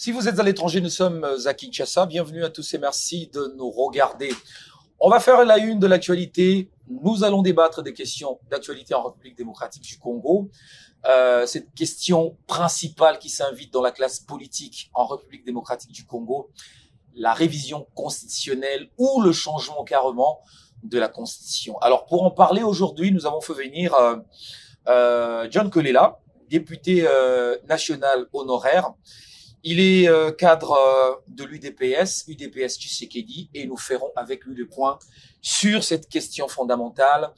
Si vous êtes à l'étranger, nous sommes à Kinshasa. Bienvenue à tous et merci de nous regarder. On va faire la une de l'actualité. Nous allons débattre des questions d'actualité en République démocratique du Congo. Cette question principale qui s'invite dans la classe politique en République démocratique du Congo, la révision constitutionnelle ou le changement carrément de la Constitution. Alors pour en parler aujourd'hui, nous avons fait venir John Kolela, député national honoraire. Il est cadre de l'UDPS, UDPS Tshisekedi, et nous ferons avec lui le point sur cette question fondamentale.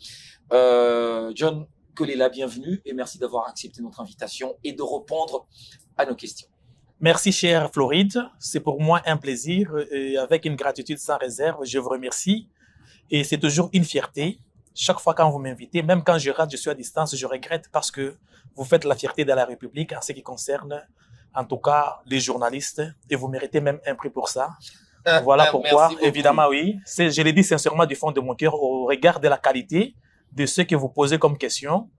John Kolela, bienvenue et merci d'avoir accepté notre invitation et de répondre à nos questions. Merci, cher Floride. C'est pour moi un plaisir et avec une gratitude sans réserve. Je vous remercie et c'est toujours une fierté. Chaque fois quand vous m'invitez, même quand je rate, je suis à distance, je regrette parce que vous faites la fierté de la République en ce qui concerne, en tout cas, les journalistes et vous méritez même un prix pour ça. Voilà pourquoi, évidemment, oui. Je l'ai dit sincèrement du fond de mon cœur au regard de la qualité de ce que vous posez comme question.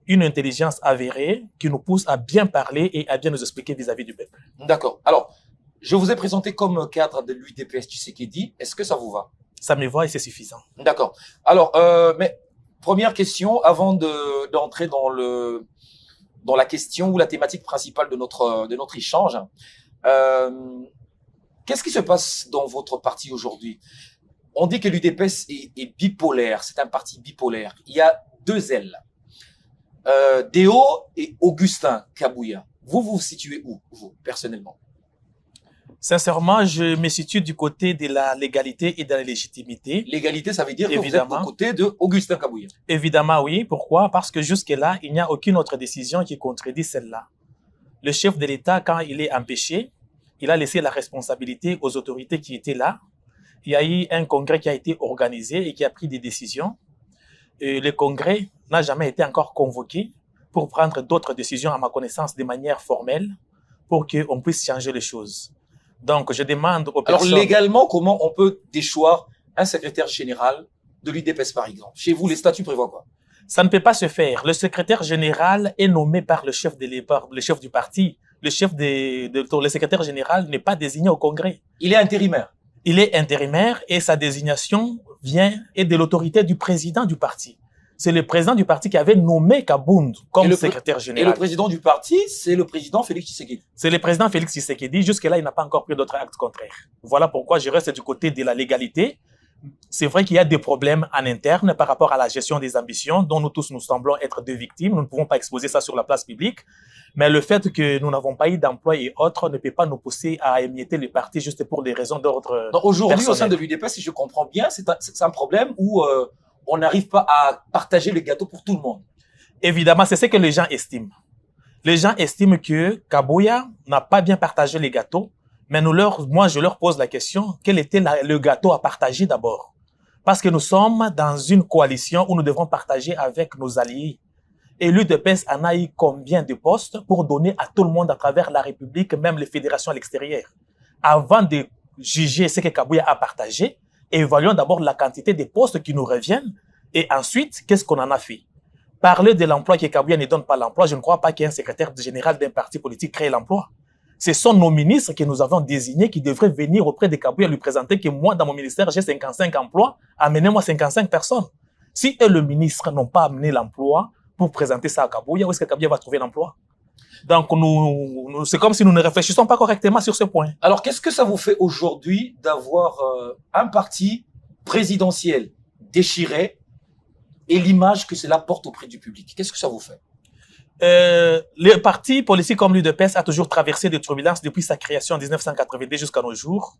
Une intelligence avérée qui nous pousse à bien parler et à bien nous expliquer vis-à-vis du peuple. D'accord. Alors, je vous ai présenté comme cadre de l'UDPS Tshisekedi. Est-ce que ça vous va? Ça me va et c'est suffisant. D'accord. Alors, mais première question avant d'entrer dans la question ou la thématique principale de notre échange. Qu'est-ce qui se passe dans votre parti aujourd'hui? On dit que l'UDPS est bipolaire. C'est un parti bipolaire. Il y a deux ailes. Déo et Augustin Kabouya. Vous vous situez où, vous, personnellement? Sincèrement, je me situe du côté de la légalité et de la légitimité. Légalité, ça veut dire que vous êtes du côté de Augustin Kabouya. Évidemment, oui. Pourquoi? Parce que jusque-là, il n'y a aucune autre décision qui contredit celle-là. Le chef de l'État, quand il est empêché, il a laissé la responsabilité aux autorités qui étaient là. Il y a eu un congrès qui a été organisé et qui a pris des décisions. Et le congrès n'a jamais été encore convoqué pour prendre d'autres décisions, à ma connaissance, de manière formelle, pour qu'on puisse changer les choses. Donc, je demande aux personnes... Alors, légalement, comment on peut déchoir un secrétaire général de l'UDPS, par exemple? Chez vous, les statuts prévoient quoi? Ça ne peut pas se faire. Le secrétaire général est nommé par le chef du parti. Le secrétaire général n'est pas désigné au Congrès. Il est intérimaire. Il est intérimaire et sa désignation vient de l'autorité du président du parti. C'est le président du parti qui avait nommé Kabound comme secrétaire général. Et le président du parti, c'est le président Félix Tshisekedi. C'est le président Félix Tshisekedi. Jusque-là, il n'a pas encore pris d'autres actes contraires. Voilà pourquoi je reste du côté de la légalité. C'est vrai qu'il y a des problèmes en interne par rapport à la gestion des ambitions dont nous tous nous semblons être des victimes. Nous ne pouvons pas exposer ça sur la place publique. Mais le fait que nous n'avons pas eu d'emploi et autres ne peut pas nous pousser à émietter le parti juste pour des raisons d'ordre personnel. Aujourd'hui, au sein de l'UDPS, si je comprends bien, c'est un problème où on n'arrive pas à partager le gâteau pour tout le monde. Évidemment, c'est ce que les gens estiment. Les gens estiment que Kabouya n'a pas bien partagé les gâteaux, mais moi, je leur pose la question, quel était le gâteau à partager d'abord? Parce que nous sommes dans une coalition où nous devons partager avec nos alliés. Et l'UDPS en a eu combien de postes pour donner à tout le monde à travers la République, même les fédérations à l'extérieur? Avant de juger ce que Kabouya a partagé, évaluons d'abord la quantité de postes qui nous reviennent et ensuite, qu'est-ce qu'on en a fait? Parler de l'emploi que Kabouya ne donne pas l'emploi, je ne crois pas qu'un secrétaire général d'un parti politique crée l'emploi. Ce sont nos ministres que nous avons désignés qui devraient venir auprès de Kabouya lui présenter que moi, dans mon ministère, j'ai 55 emplois, amenez-moi 55 personnes. Si eux, le ministre, n'ont pas amené l'emploi pour présenter ça à Kabouya, où est-ce que Kabouya va trouver l'emploi? Donc, c'est comme si nous ne réfléchissons pas correctement sur ce point. Alors, qu'est-ce que ça vous fait aujourd'hui d'avoir un parti présidentiel déchiré et l'image que cela porte auprès du public? Qu'est-ce que ça vous fait? Le parti politique comme l'UDPS a toujours traversé des turbulences depuis sa création en 1982 jusqu'à nos jours.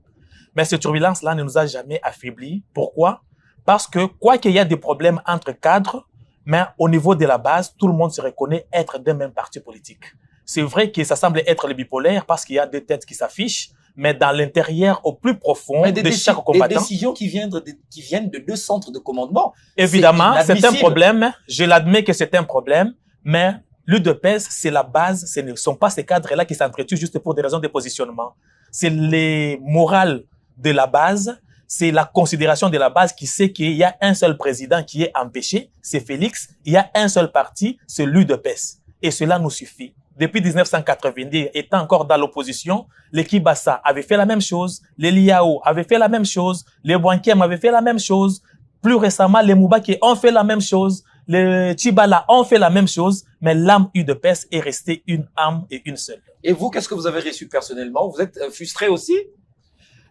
Mais ces turbulences-là ne nous a jamais affaiblis. Pourquoi? Parce que quoi qu'il y ait des problèmes entre cadres, mais au niveau de la base, tout le monde se reconnaît être d'un même parti politique. C'est vrai que ça semble être le bipolaire parce qu'il y a deux têtes qui s'affichent, mais dans l'intérieur, au plus profond de chaque combattant... Des décisions qui viennent de deux centres de commandement. Évidemment, c'est un problème. Je l'admets que c'est un problème, mais l'UDPS, c'est la base. Ce ne sont pas ces cadres-là qui s'entretuent juste pour des raisons de positionnement. C'est les morales de la base, c'est la considération de la base qui sait qu'il y a un seul président qui est empêché, c'est Félix. Il y a un seul parti, c'est l'UDPS. et cela nous suffit. Depuis 1990, étant encore dans l'opposition, les Kibasa avaient fait la même chose, les Liao avaient fait la même chose, les Bwankem avaient fait la même chose, plus récemment, les Moubaki ont fait la même chose, les Tchibala ont fait la même chose, mais l'âme UDPS est restée une âme et une seule. Et vous, qu'est-ce que vous avez reçu personnellement? Vous êtes frustré aussi?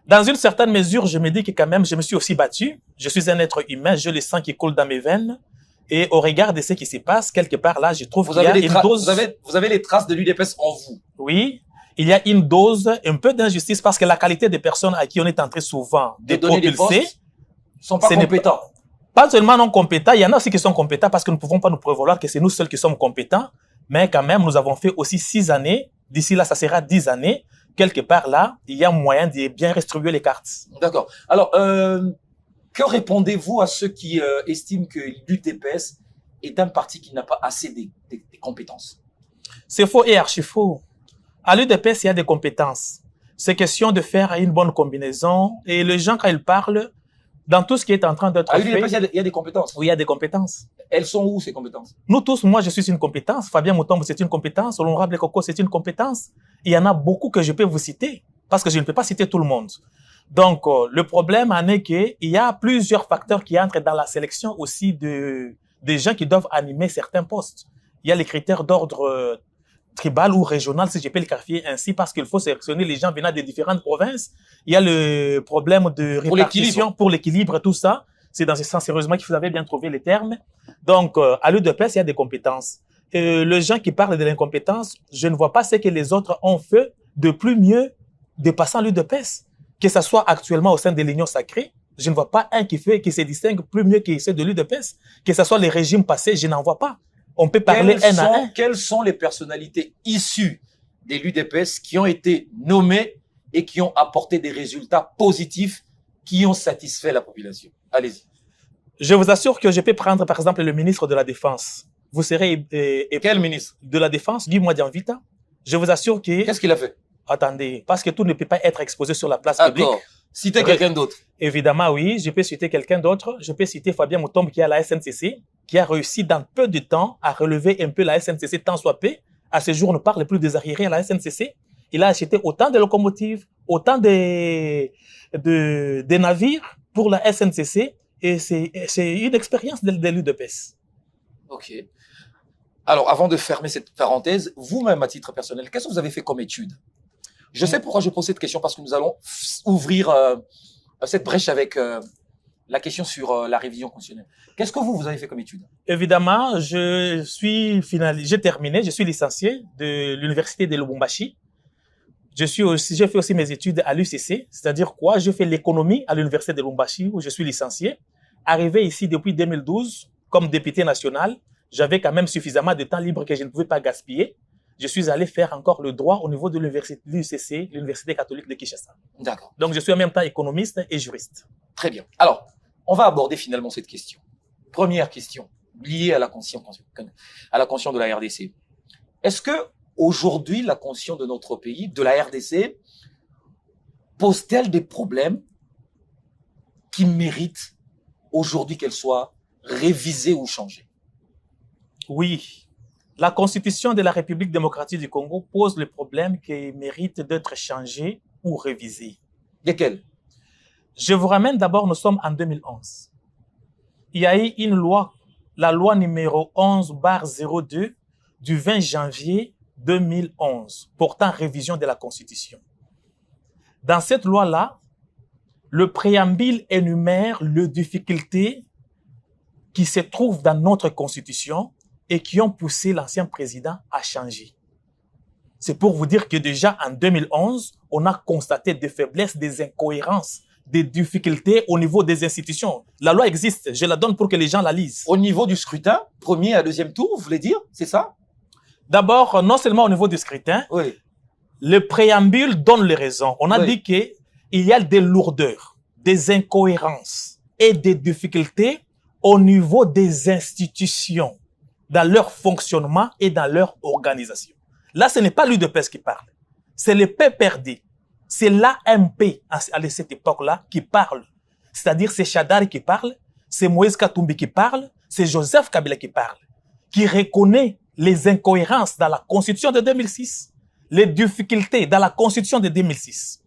Dans une certaine mesure, je me dis que quand même, je me suis aussi battu. Je suis un être humain, j'ai le sang qui coule dans mes veines. Et au regard de ce qui se passe, quelque part là, je trouve qu'il y a une dose... Vous avez les traces de l'UDPS en vous. Oui, il y a une dose, un peu d'injustice, parce que la qualité des personnes à qui on est entré souvent de propulser... sont pas compétents. Pas seulement non compétents, il y en a aussi qui sont compétents parce que nous ne pouvons pas nous prévaloir que c'est nous seuls qui sommes compétents. Mais quand même, nous avons fait aussi 6 années. D'ici là, ça sera 10 années. Quelque part là, il y a moyen de bien distribuer les cartes. D'accord. Alors, que répondez-vous à ceux qui estiment que l'UDPS est un parti qui n'a pas assez de compétences? C'est faux et archi faux. À l'UDPS, il y a des compétences. C'est question de faire une bonne combinaison. Et les gens, quand ils parlent, dans tout ce qui est en train d'être fait... À l'UDPS, il y a des compétences. Oui, il y a des compétences. Elles sont où, ces compétences? Nous tous, moi, je suis une compétence. Fabien Moutombo, c'est une compétence. Honorable Coco, c'est une compétence. Il y en a beaucoup que je peux vous citer, parce que je ne peux pas citer tout le monde. Donc, le problème en est qu'il y a plusieurs facteurs qui entrent dans la sélection aussi des gens qui doivent animer certains postes. Il y a les critères d'ordre tribal ou régional, si je peux le qualifier ainsi, parce qu'il faut sélectionner les gens venant des différentes provinces. Il y a le problème de répartition pour l'équilibre, tout ça. C'est dans ce sens, sérieusement, que vous avez bien trouvé les termes. Donc, à l'UDPS, il y a des compétences. Les gens qui parlent de l'incompétence, je ne vois pas ce que les autres ont fait de plus mieux dépassant l'UDPS. Que ça soit actuellement au sein de l'Union sacrée, je ne vois pas un qui se distingue plus mieux que ceux de l'UDPS. Que ce soit les régimes passés, je n'en vois pas. On peut parler un à un. Quelles sont les personnalités issues de l'UDPS qui ont été nommées et qui ont apporté des résultats positifs qui ont satisfait la population? Allez-y. Je vous assure que je peux prendre par exemple le ministre de la Défense. Vous serez... Quel ministre? De la Défense, Guy Mwadianvita. Je vous assure que... Qu'est-ce qu'il a fait? Attendez, parce que tout ne peut pas être exposé sur la place publique. D'accord. Citez quelqu'un d'autre. Évidemment, oui, je peux citer quelqu'un d'autre. Je peux citer Fabien Moutombo qui est à la SNCC, qui a réussi dans peu de temps à relever un peu la SNCC tant soit peu. À ce jour, on ne parle plus des arriérés à la SNCC. Il a acheté autant de locomotives, autant de navires pour la SNCC. Et c'est une expérience de l'UDPS. OK. Alors, avant de fermer cette parenthèse, vous-même, à titre personnel, qu'est-ce que vous avez fait comme étude? Je sais pourquoi je pose cette question, parce que nous allons ouvrir cette brèche avec la question sur la révision constitutionnelle. Qu'est-ce que vous avez fait comme étude? Évidemment, j'ai terminé, je suis licencié de l'université de Lubumbashi. J'ai fait aussi mes études à l'UCC, c'est-à-dire quoi? Je fais l'économie à l'université de Lubumbashi où je suis licencié. Arrivé ici depuis 2012 comme député national, j'avais quand même suffisamment de temps libre que je ne pouvais pas gaspiller. Je suis allé faire encore le droit au niveau de l'UCC, l'Université catholique de Kinshasa. D'accord. Donc, je suis en même temps économiste et juriste. Très bien. Alors, on va aborder finalement cette question. Première question, liée à la conscience de la RDC. Est-ce que aujourd'hui, la conscience de notre pays, de la RDC, pose-t-elle des problèmes qui méritent aujourd'hui qu'elle soit révisée ou changée? Oui. La Constitution de la République démocratique du Congo pose le problème qui mérite d'être changé ou révisé. Lesquels? Je vous ramène d'abord, nous sommes en 2011. Il y a eu une loi, la loi numéro 11/02 du 20 janvier 2011, portant révision de la Constitution. Dans cette loi-là, le préambule énumère les difficultés qui se trouvent dans notre Constitution et qui ont poussé l'ancien président à changer. C'est pour vous dire que déjà en 2011, on a constaté des faiblesses, des incohérences, des difficultés au niveau des institutions. La loi existe, je la donne pour que les gens la lisent. Au niveau du scrutin, premier à deuxième tour, vous voulez dire, c'est ça? D'abord, non seulement au niveau du scrutin, oui. Le préambule donne les raisons. On a dit qu'il y a des lourdeurs, des incohérences et des difficultés au niveau des institutions, dans leur fonctionnement et dans leur organisation. Là, ce n'est pas l'UDPS qui parle. C'est le PPRD. C'est l'AMP à cette époque-là qui parle. C'est-à-dire c'est Chadari qui parle, c'est Moïse Katumbi qui parle, c'est Joseph Kabila qui parle, qui reconnaît les incohérences dans la Constitution de 2006, les difficultés dans la Constitution de 2006.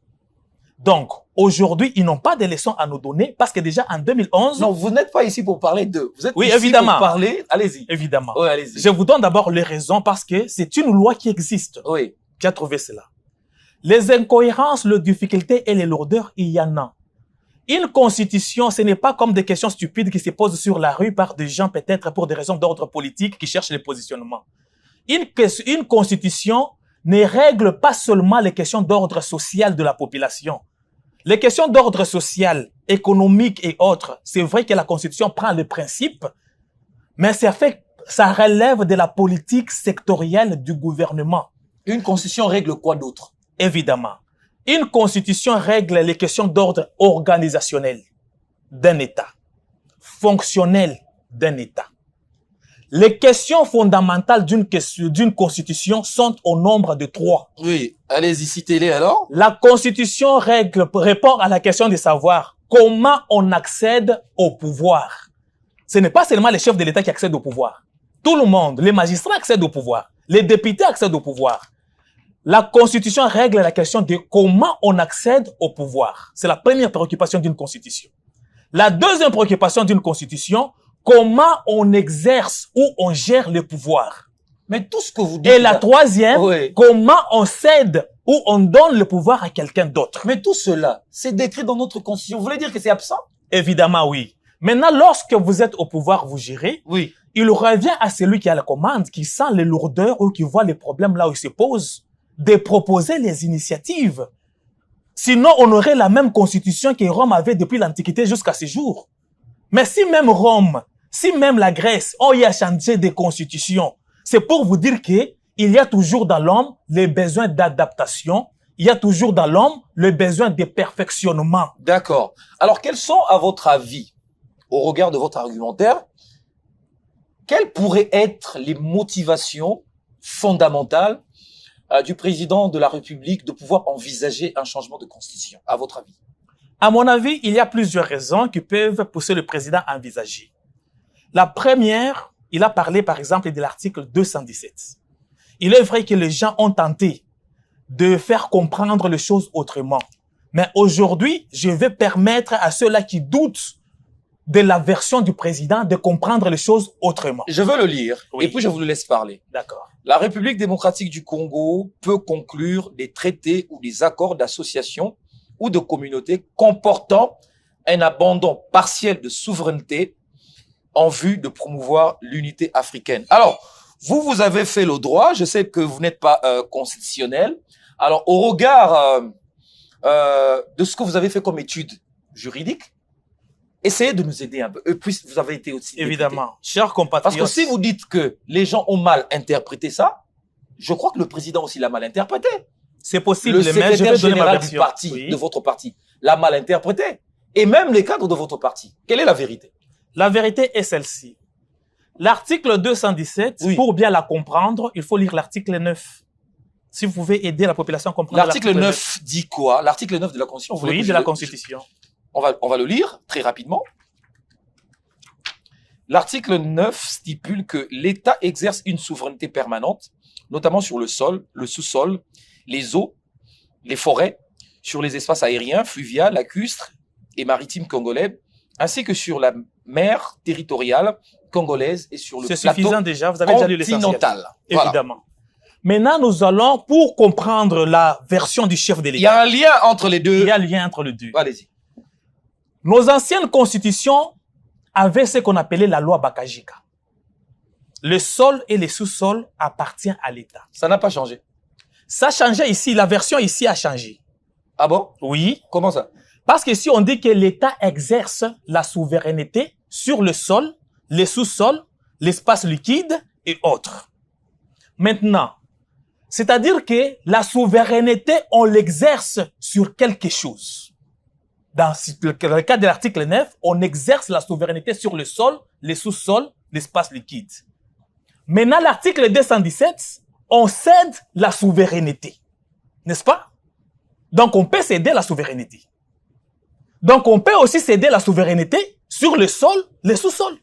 Donc, aujourd'hui, ils n'ont pas de leçons à nous donner parce que déjà en 2011... Non, vous n'êtes pas ici pour parler d'eux. Vous êtes oui, ici évidemment. pour parler... Allez-y. Évidemment. Oui, allez-y. Je vous donne d'abord les raisons parce que c'est une loi qui existe. Oui. Qui a trouvé cela. Les incohérences, les difficultés et les lourdeurs, il y en a. Une constitution, ce n'est pas comme des questions stupides qui se posent sur la rue par des gens peut-être pour des raisons d'ordre politique qui cherchent les positionnements. Une constitution ne règle pas seulement les questions d'ordre social de la population. Les questions d'ordre social, économique et autres, c'est vrai que la constitution prend le principe, mais ça relève de la politique sectorielle du gouvernement. Une constitution règle quoi d'autre? Évidemment. Une constitution règle les questions d'ordre organisationnel d'un État, fonctionnel d'un État. Les questions fondamentales d'une constitution sont au nombre de 3. Oui, allez-y, citez-les alors. La constitution répond à la question de savoir comment on accède au pouvoir. Ce n'est pas seulement les chefs de l'État qui accèdent au pouvoir. Tout le monde, les magistrats accèdent au pouvoir, les députés accèdent au pouvoir. La Constitution règle la question de comment on accède au pouvoir. C'est la première préoccupation d'une Constitution. La deuxième préoccupation d'une Constitution, comment on exerce ou on gère le pouvoir. Mais tout ce que vous dites... Et la troisième, oui. Comment on cède ou on donne le pouvoir à quelqu'un d'autre. Mais tout cela, c'est décrit dans notre Constitution. Vous voulez dire que c'est absent? Évidemment, oui. Maintenant, lorsque vous êtes au pouvoir, vous gérez. Oui. Il revient à celui qui a la commande, qui sent les lourdeurs ou qui voit les problèmes là où ils se posent, de proposer les initiatives. Sinon, on aurait la même constitution que Rome avait depuis l'Antiquité jusqu'à ce jour. Mais si même Rome, si même la Grèce ont y a changé des constitutions, c'est pour vous dire que il y a toujours dans l'homme les besoins d'adaptation, il y a toujours dans l'homme le besoin de perfectionnement. D'accord. Alors, quels sont, à votre avis, au regard de votre argumentaire, quelles pourraient être les motivations fondamentales du président de la République de pouvoir envisager un changement de constitution, à votre avis? À mon avis, il y a plusieurs raisons qui peuvent pousser le président à envisager. La première, il a parlé par exemple de l'article 217. Il est vrai que les gens ont tenté de faire comprendre les choses autrement. Mais aujourd'hui, je vais permettre à ceux-là qui doutent de la version du président de comprendre les choses autrement. Je veux le lire, Oui. et puis je vous le laisse parler. D'accord. La République démocratique du Congo peut conclure des traités ou des accords d'association ou de communauté comportant un abandon partiel de souveraineté en vue de promouvoir l'unité africaine. Alors, vous avez fait le droit, je sais que vous n'êtes pas constitutionnel. Alors, au regard de ce que vous avez fait comme étude juridique, essayez de nous aider un peu. Puis vous avez été aussi Évidemment. Chers compatriotes. parce que si vous dites que les gens ont mal interprété ça, je crois que le président aussi l'a mal interprété. C'est possible, Le mais je secrétaire vais donner ma général du version. parti, Oui. de votre parti, l'a mal interprété. Et même les cadres de votre parti. Quelle est la vérité? La vérité est celle-ci. L'article 217, Oui. pour bien la comprendre, il faut lire l'article 9. Si vous pouvez aider la population à comprendre L'article 9 dit quoi? L'article 9 de la Constitution. vous voulez Oui, que de la je- Constitution. On va le lire très rapidement. L'article 9 stipule que l'État exerce une souveraineté permanente, notamment sur le sol, le sous-sol, les eaux, les forêts, sur les espaces aériens, fluviaux, lacustres et maritimes congolais, ainsi que sur la mer territoriale congolaise et sur le C'est plateau suffisant déjà, vous avez déjà lu l'essentiel. continental. Voilà. Évidemment. Maintenant, nous allons, pour comprendre la version du chef de Il y a l'État, un lien entre les deux. il y a un lien entre les deux. Allez-y. Nos anciennes constitutions avaient ce qu'on appelait la loi Bakajika. Le sol et les sous-sols appartiennent à l'État. Ça n'a pas changé. Ça a changé ici, la version ici a changé. Ah bon? Oui, Comment ça? parce que si on dit que l'État exerce la souveraineté sur le sol, les sous-sols, l'espace liquide et autres. Maintenant, c'est-à-dire que la souveraineté, on l'exerce sur quelque chose. Dans le cas de l'article 9, on exerce la souveraineté sur le sol, les sous-sols, l'espace liquide. Maintenant, l'article 217, on cède la souveraineté. N'est-ce pas? Donc, on peut céder la souveraineté. Donc, on peut aussi céder la souveraineté sur le sol, les sous-sols.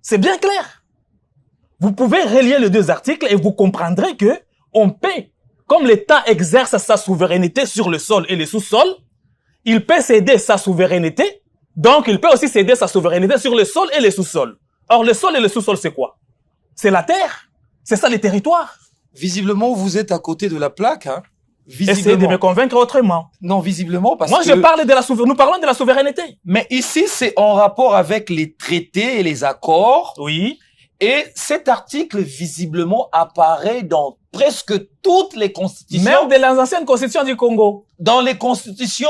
C'est bien clair. Vous pouvez relier les deux articles et vous comprendrez que on peut, comme l'État exerce sa souveraineté sur le sol et le sous-sol, il peut céder sa souveraineté, donc il peut aussi céder sa souveraineté sur le sol et le sous-sol. Or, le sol et le sous-sol, c'est quoi? C'est la terre. C'est ça les territoires. Visiblement, vous êtes à côté de la plaque, hein. Essayez de me convaincre autrement. Non, visiblement, parce Moi, que... je parle de la souveraineté. Nous parlons de la souveraineté. Mais ici, c'est en rapport avec les traités et les accords. Oui. Et cet article, visiblement, apparaît dans presque toutes les constitutions. Même de les anciennes constitutions du Congo. Dans les constitutions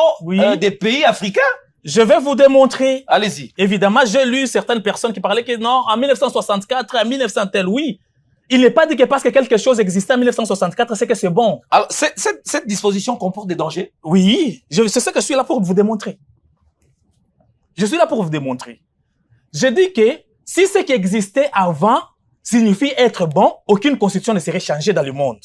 des pays africains. Je vais vous démontrer. Allez-y. Évidemment, j'ai lu certaines personnes qui parlaient que non, en 1964, en 1900 tel, oui. Il n'est pas dit que parce que quelque chose existait en 1964, c'est que c'est bon. Alors, cette disposition comporte des dangers? Oui, c'est ce que je suis là pour vous démontrer. Je suis là pour vous démontrer. Je dis que si ce qui existait avant signifie être bon, aucune constitution ne serait changée dans le monde.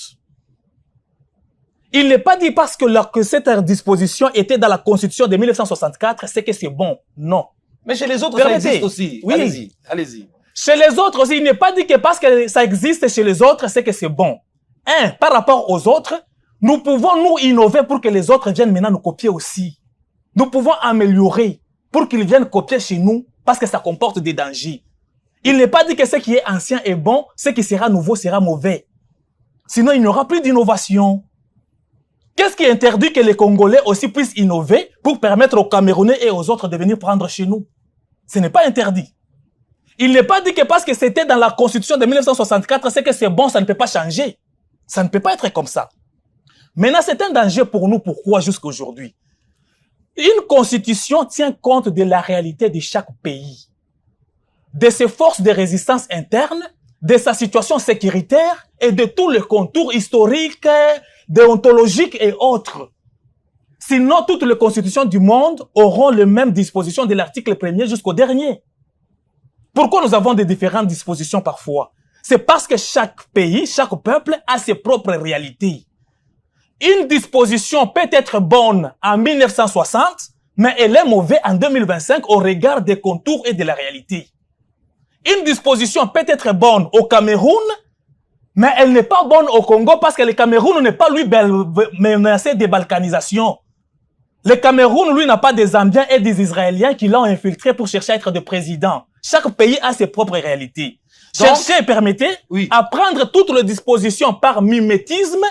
Il n'est pas dit parce que cette disposition était dans la constitution de 1964, c'est que c'est bon. Non. Mais chez les autres, ça existe aussi. Oui. Allez-y, allez-y. Chez les autres aussi, il n'est pas dit que parce que ça existe chez les autres, c'est que c'est bon. Par rapport aux autres, nous pouvons nous innover pour que les autres viennent maintenant nous copier aussi. Nous pouvons améliorer pour qu'ils viennent copier chez nous parce que ça comporte des dangers. Il n'est pas dit que ce qui est ancien est bon, ce qui sera nouveau sera mauvais. Sinon, il n'y aura plus d'innovation. Qu'est-ce qui interdit que les Congolais aussi puissent innover pour permettre aux Camerounais et aux autres de venir prendre chez nous? Ce n'est pas interdit. Il n'est pas dit que parce que c'était dans la constitution de 1964, c'est que c'est bon, ça ne peut pas changer. Ça ne peut pas être comme ça. Maintenant, c'est un danger pour nous. Pourquoi jusqu'à aujourd'hui? Une constitution tient compte de la réalité de chaque pays, de ses forces de résistance interne, de sa situation sécuritaire et de tous les contours historiques, déontologiques et autres. Sinon, toutes les constitutions du monde auront les mêmes dispositions de l'article 1er jusqu'au dernier. Pourquoi nous avons des différentes dispositions parfois? C'est parce que chaque pays, chaque peuple a ses propres réalités. Une disposition peut être bonne en 1960, mais elle est mauvaise en 2025 au regard des contours et de la réalité. Une disposition peut être bonne au Cameroun, mais elle n'est pas bonne au Congo parce que le Cameroun n'est pas lui menacé de balkanisation. Le Cameroun, lui, n'a pas des Zambiens et des Israéliens qui l'ont infiltré pour chercher à être de président. Chaque pays a ses propres réalités. Donc, chercher, permettez, à prendre toutes les dispositions par mimétisme,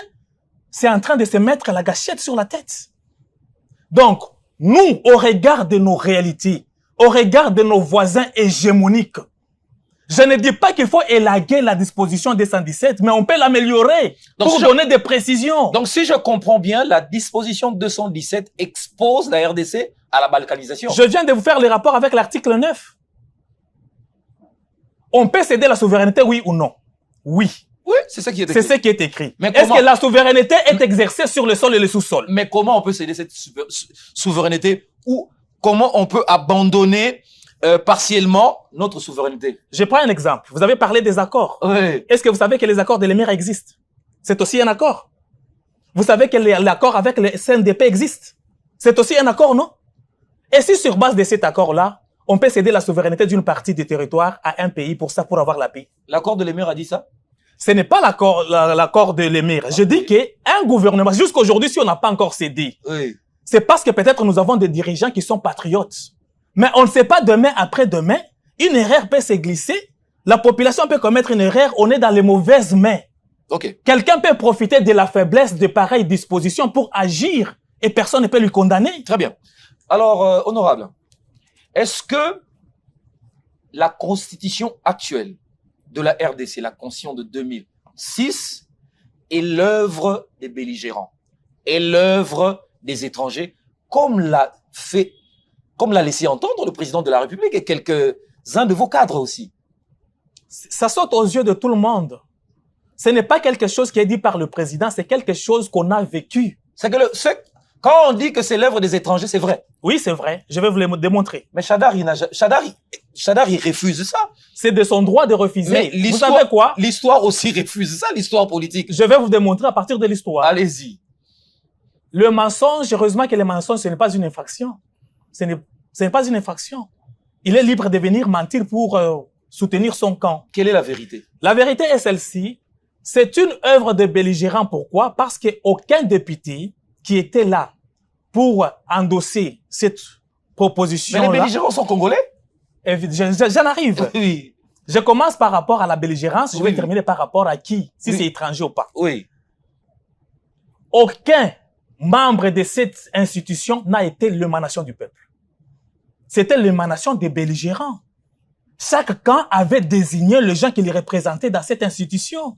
c'est en train de se mettre la gâchette sur la tête. Donc, nous, au regard de nos réalités, au regard de nos voisins hégémoniques, je ne dis pas qu'il faut élaguer la disposition des 117, mais on peut l'améliorer pour donner des précisions. Donc, si je comprends bien, la disposition 217 expose la RDC à la balkanisation. Je viens de vous faire le rapport avec l'article 9. On peut céder la souveraineté, oui ou non? Oui. Oui, c'est ça qui est écrit. C'est ce qui est écrit. Mais est-ce que la souveraineté est exercée sur le sol et le sous-sol? Mais comment on peut céder cette souveraineté ou comment on peut abandonner partiellement notre souveraineté? Je prends un exemple. Vous avez parlé des accords. Oui. Est-ce que vous savez que les accords de l'émir existent? C'est aussi un accord. Vous savez que l'accord avec le CNDP existe? C'est aussi un accord, non? Et si sur base de cet accord-là, on peut céder la souveraineté d'une partie du territoire à un pays pour ça, pour avoir la paix? L'accord de l'émir a dit ça? Ce n'est pas l'accord de l'émir. Je dis qu'un gouvernement, jusqu'aujourd'hui, si on n'a pas encore cédé, c'est parce que peut-être nous avons des dirigeants qui sont patriotes. Mais on ne sait pas demain, après-demain, une erreur peut se glisser, la population peut commettre une erreur, on est dans les mauvaises mains. Quelqu'un peut profiter de la faiblesse de pareilles dispositions pour agir et personne ne peut lui condamner. Très bien. Alors, honorable, est-ce que la constitution actuelle de la RDC, la constitution de 2006, est l'œuvre des belligérants, est l'œuvre des étrangers, comme l'a laissé entendre le président de la République et quelques-uns de vos cadres aussi? Ça saute aux yeux de tout le monde. Ce n'est pas quelque chose qui est dit par le président, c'est quelque chose qu'on a vécu. Quand on dit que c'est l'œuvre des étrangers, c'est vrai. Oui, c'est vrai. Je vais vous le démontrer. Mais Chadar, il refuse ça. C'est de son droit de refuser. Mais vous savez quoi? L'histoire aussi refuse ça, l'histoire politique. Je vais vous démontrer à partir de l'histoire. Allez-y. Le mensonge, heureusement que le mensonge, ce n'est pas une infraction. Ce n'est pas une infraction. Il est libre de venir mentir pour soutenir son camp. Quelle est la vérité? La vérité est celle-ci. C'est une œuvre de belligérant. Pourquoi? Parce qu'aucun député qui était là pour endosser cette proposition-là... Mais les belligérants sont congolais? J'en arrive. Oui. Je commence par rapport à la belligérance. Je vais Oui. terminer par rapport à qui? Si Oui. c'est étranger ou pas. Oui. Aucun membre de cette institution n'a été l'émanation du peuple. C'était l'émanation des belligérants. Chaque camp avait désigné les gens qui les représentaient dans cette institution.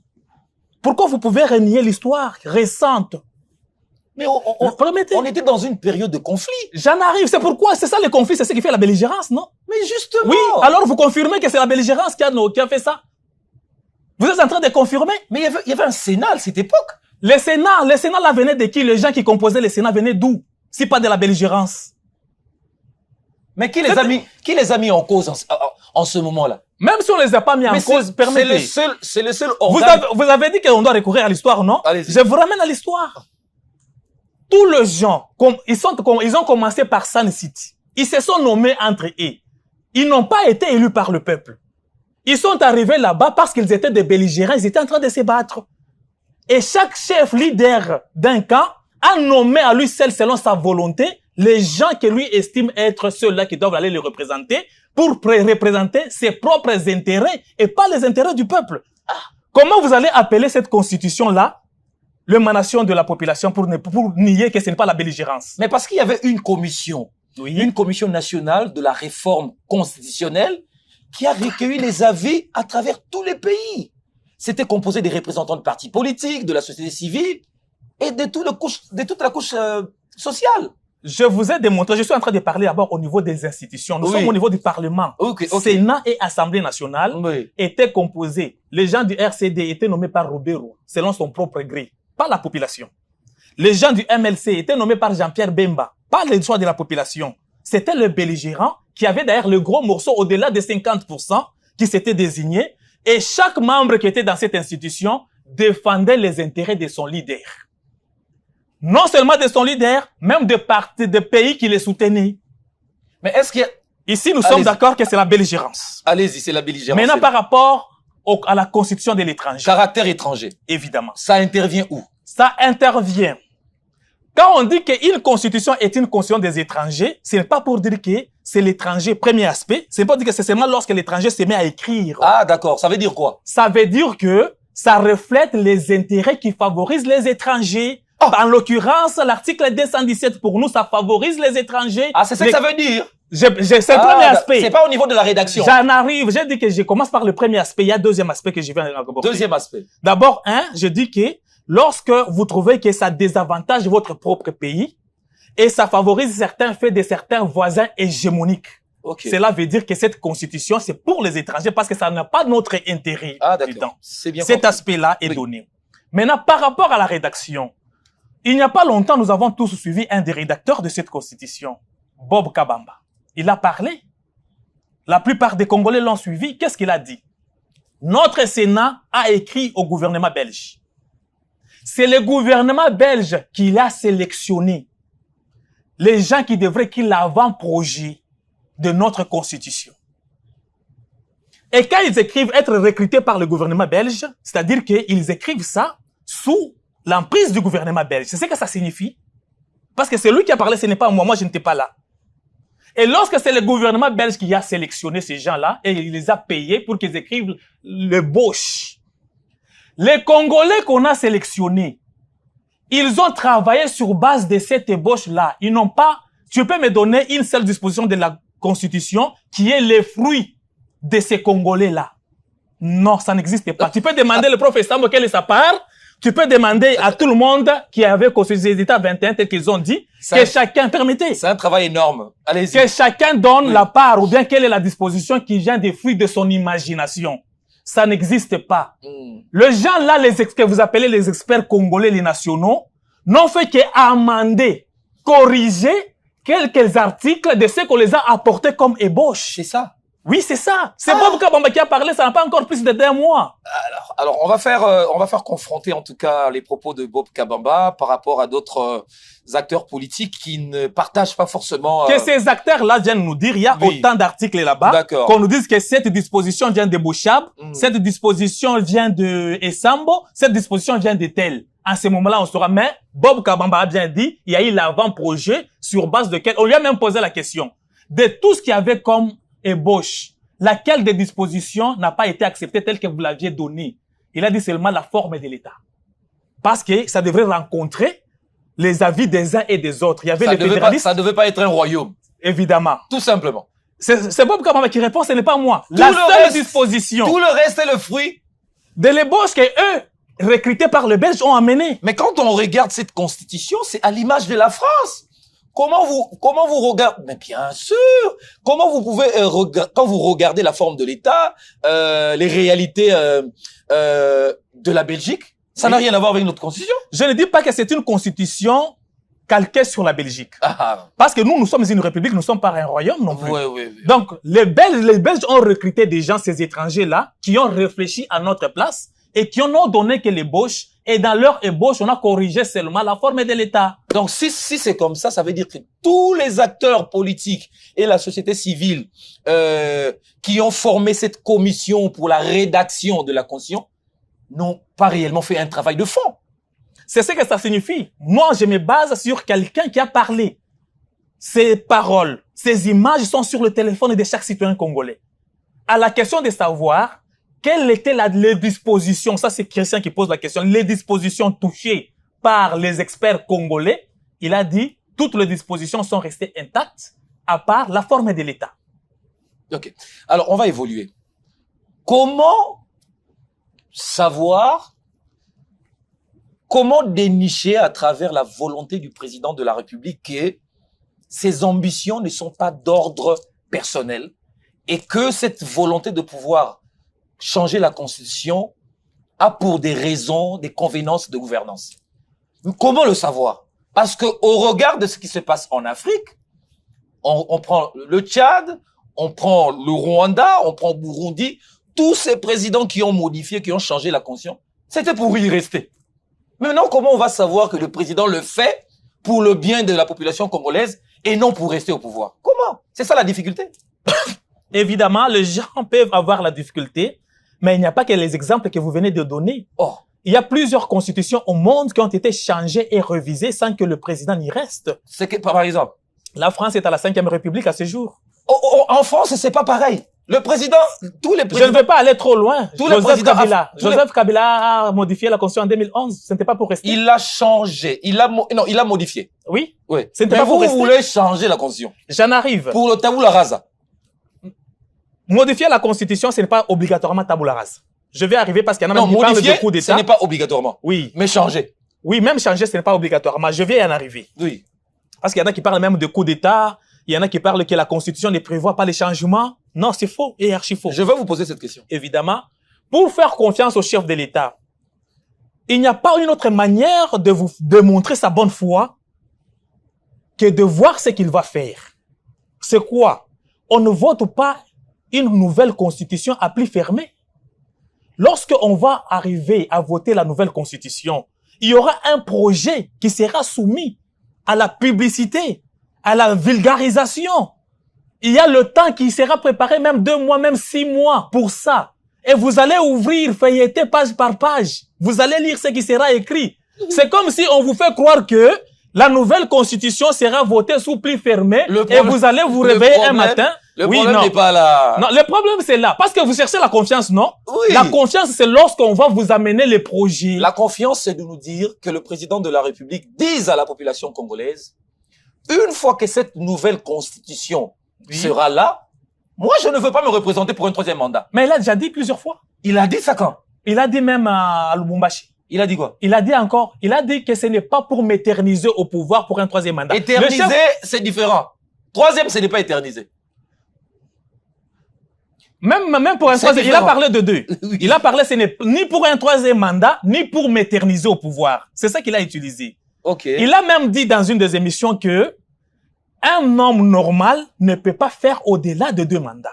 Pourquoi vous pouvez renier l'histoire récente? Mais Permettez. on était dans une période de conflit. J'en arrive. C'est pourquoi, c'est ça le conflit, c'est ce qui fait la belligérance, non? Mais justement. Oui, alors vous confirmez que c'est la belligérance qui a fait ça? Vous êtes en train de confirmer? Mais il y avait un Sénat à cette époque. Le Sénat là venait de qui? Les gens qui composaient le Sénat venaient d'où? Si pas de la belligérance. Mais qui les a mis en cause en ce moment-là? Même si on les a pas mis en cause, permettez. C'est le seul organe. Vous avez dit qu'on doit recourir à l'histoire, non? Allez-y. Je vous ramène à l'histoire. Tous les gens, ils ont commencé par Sun City. Ils se sont nommés entre eux. Ils n'ont pas été élus par le peuple. Ils sont arrivés là-bas parce qu'ils étaient des belligérants, ils étaient en train de se battre. Et chaque chef leader d'un camp a nommé à lui seul, selon sa volonté, les gens que lui estime être ceux-là qui doivent aller le représenter pour représenter ses propres intérêts et pas les intérêts du peuple. Comment vous allez appeler cette constitution-là l'émanation de la population pour nier que ce n'est pas la belligérance? Mais parce qu'il y avait une commission, une commission nationale de la réforme constitutionnelle qui a recueilli les avis à travers tous les pays. C'était composé des représentants de partis politiques, de la société civile et de toute la couche sociale. Je vous ai démontré, je suis en train de parler d'abord au niveau des institutions. Nous sommes au niveau du Parlement. Okay. Sénat et Assemblée nationale étaient composés. Les gens du RCD étaient nommés par Robero, selon son propre gré, pas la population. Les gens du MLC étaient nommés par Jean-Pierre Bemba, pas les choix de la population. C'était le belligérant qui avait d'ailleurs le gros morceau au-delà de 50% qui s'était désigné. Et chaque membre qui était dans cette institution défendait les intérêts de son leader. Non seulement de son leader, même de partis, de pays qui les soutenaient. Mais est-ce qu'il y a... Ici, nous sommes d'accord que c'est la belligérance. Allez-y, c'est la belligérance. Maintenant, par rapport à la constitution de l'étranger. Caractère étranger. Évidemment. Ça intervient où? Ça intervient. Quand on dit qu'une constitution est une constitution des étrangers, ce n'est pas pour dire que c'est l'étranger, premier aspect. C'est pas dire que c'est seulement lorsque l'étranger se met à écrire. Ah, d'accord. Ça veut dire quoi? Ça veut dire que ça reflète les intérêts qui favorisent les étrangers. En l'occurrence, l'article 217, pour nous, ça favorise les étrangers. Ah, c'est ça que ça veut dire? C'est le premier aspect. C'est pas au niveau de la rédaction. J'en arrive. J'ai dit que je commence par le premier aspect. Il y a un deuxième aspect que je vais aborder. Deuxième aspect. D'abord, je dis que lorsque vous trouvez que ça désavantage votre propre pays et ça favorise certains faits de certains voisins hégémoniques, cela veut dire que cette constitution, c'est pour les étrangers parce que ça n'a pas notre intérêt. Ah, d'accord. C'est bien. Cet aspect-là est donné. Maintenant, par rapport à la rédaction, il n'y a pas longtemps, nous avons tous suivi un des rédacteurs de cette constitution, Bob Kabamba. Il a parlé. La plupart des Congolais l'ont suivi. Qu'est-ce qu'il a dit? Notre Sénat a écrit au gouvernement belge. C'est le gouvernement belge qui a sélectionné les gens qui devraient qu'il l'avant-projet de notre constitution. Et quand ils écrivent être recrutés par le gouvernement belge, c'est-à-dire qu'ils écrivent ça sous l'emprise du gouvernement belge. C'est ce que ça signifie. Parce que c'est lui qui a parlé, ce n'est pas moi. Moi, je n'étais pas là. Et lorsque c'est le gouvernement belge qui a sélectionné ces gens-là et il les a payés pour qu'ils écrivent l'ébauche, les Congolais qu'on a sélectionnés, ils ont travaillé sur base de cette ébauche-là. Ils n'ont pas... Tu peux me donner une seule disposition de la Constitution qui est le fruit de ces Congolais-là. Non, ça n'existe pas. Tu peux demander le professeur quelle est sa part. Tu peux demander à tout le monde qui avait constitué les États 21 tel qu'ils ont dit que chacun, permettez. C'est un travail énorme. Allez-y. Que chacun donne la part ou bien quelle est la disposition qui vient des fruits de son imagination. Ça n'existe pas. Les gens là, que vous appelez les experts congolais, les nationaux, n'ont fait qu'amender, corriger quelques articles de ce qu'on les a apportés comme ébauche. C'est ça. Oui, c'est ça. C'est Bob Kabamba qui a parlé, ça n'a pas encore plus d'1 mois. Alors, on va faire confronter en tout cas les propos de Bob Kabamba par rapport à d'autres acteurs politiques qui ne partagent pas forcément. Que ces acteurs-là viennent nous dire, il y a Oui. autant d'articles là-bas, D'accord. qu'on nous dise que cette disposition vient de Bouchab, cette disposition vient de Essambo, cette disposition vient de tel. À ce moment-là, on saura. Mais Bob Kabamba a bien dit, il y a eu l'avant-projet sur base de quel, on lui a même posé la question. De tout ce qu'il y avait comme ébauche, laquelle des dispositions n'a pas été acceptée telle que vous l'aviez donnée? Il a dit seulement la forme de l'État. Parce que ça devrait rencontrer les avis des uns et des autres. Il y avait les fédéralistes. Ça devait pas être un royaume. Évidemment. Tout simplement. C'est Bob Kabamba qui répond, ce n'est pas moi. La seule disposition. Tout le reste est le fruit de l'ébauche que eux, recrutés par les Belges, ont amené. Mais quand on regarde cette constitution, c'est à l'image de la France. Comment vous regardez? Mais bien sûr. Comment vous pouvez quand vous regardez la forme de l'État, les réalités de la Belgique, ça n'a rien à voir avec notre constitution. Je ne dis pas que c'est une constitution calquée sur la Belgique. Parce que nous sommes une république, nous ne sommes pas un royaume non plus. Oui. Donc, les Belges ont recruté des gens, ces étrangers-là, qui ont réfléchi à notre place et qui n'ont donné que l'ébauche. Et dans leur ébauche, on a corrigé seulement la forme de l'État. Donc, si c'est comme ça veut dire que tous les acteurs politiques et la société civile qui ont formé cette commission pour la rédaction de la Constitution n'ont pas réellement fait un travail de fond. C'est ce que ça signifie. Moi, je me base sur quelqu'un qui a parlé. Ces paroles, ces images sont sur le téléphone de chaque citoyen congolais. À la question de savoir quelles étaient les dispositions, ça c'est Christian qui pose la question, les dispositions touchées par les experts congolais, il a dit toutes les dispositions sont restées intactes à part la forme de l'État. Ok. Alors, on va évoluer. Comment savoir, comment dénicher à travers la volonté du président de la République que ses ambitions ne sont pas d'ordre personnel et que cette volonté de pouvoir changer la Constitution a pour des raisons, des convenances de gouvernance. Comment le savoir? Parce que au regard de ce qui se passe en Afrique, on prend le Tchad, on prend le Rwanda, on prend Burundi, tous ces présidents qui ont modifié, qui ont changé la Constitution, c'était pour y rester. Maintenant, comment on va savoir que le président le fait pour le bien de la population congolaise et non pour rester au pouvoir? Comment? C'est ça la difficulté. Évidemment, les gens peuvent avoir la difficulté, mais il n'y a pas que les exemples que vous venez de donner. Oh. Il y a plusieurs constitutions au monde qui ont été changées et révisées sans que le président n'y reste. C'est que, par exemple, la France est à la 5e République à ce jour. En France, c'est pas pareil. Le président, tous les présidents... Je ne vais pas aller trop loin. Joseph Kabila a modifié la Constitution en 2011. Ce n'était pas pour rester. Il l'a changé. Il l'a modifié. Oui. Oui. Ce n'était pas pour rester. Vous voulez changer la Constitution. J'en arrive. Pour le tabula rasa. Modifier la Constitution, ce n'est pas obligatoirement tabula rasa. Je vais arriver parce qu'il y en a même qui parlent de coup d'État. Ce n'est pas obligatoirement. Oui. Mais changer. Oui, même changer, ce n'est pas obligatoirement. Je vais y en arriver. Oui. Parce qu'il y en a qui parlent même de coup d'État. Il y en a qui parlent que la Constitution ne prévoit pas les changements. Non, c'est faux et archi faux. Je vais vous poser cette question. Évidemment, pour faire confiance au chef de l'État, il n'y a pas une autre manière de vous démontrer sa bonne foi que de voir ce qu'il va faire. C'est quoi? On ne vote pas une nouvelle constitution à pli fermé. Lorsqu'on va arriver à voter la nouvelle constitution, il y aura un projet qui sera soumis à la publicité, à la vulgarisation. Il y a le temps qui sera préparé, même 2 mois, même 6 mois pour ça. Et vous allez ouvrir, feuilleter page par page. Vous allez lire ce qui sera écrit. C'est comme si on vous fait croire que la nouvelle constitution sera votée sous pli fermé et vous allez vous réveiller un matin. Le problème n'est pas là. Non, le problème c'est là. Parce que vous cherchez la confiance, non? Oui. La confiance, c'est lorsqu'on va vous amener les projets. La confiance, c'est de nous dire que le président de la République dise à la population congolaise, une fois que cette nouvelle constitution sera là, moi, je ne veux pas me représenter pour un 3e mandat. Mais il a déjà dit plusieurs fois. Il a dit ça quand? Il a dit même à Lubumbashi. Il a dit quoi? Il a dit encore, il a dit que ce n'est pas pour m'éterniser au pouvoir pour un 3e mandat. Éterniser, c'est différent. 3e, ce n'est pas éterniser. Même pour un 3e, il a parlé de 2. Oui. Il a parlé, ce n'est ni pour un 3e mandat, ni pour m'éterniser au pouvoir. C'est ça qu'il a utilisé. Ok. Il a même dit dans une des émissions que un homme normal ne peut pas faire au-delà de 2 mandats.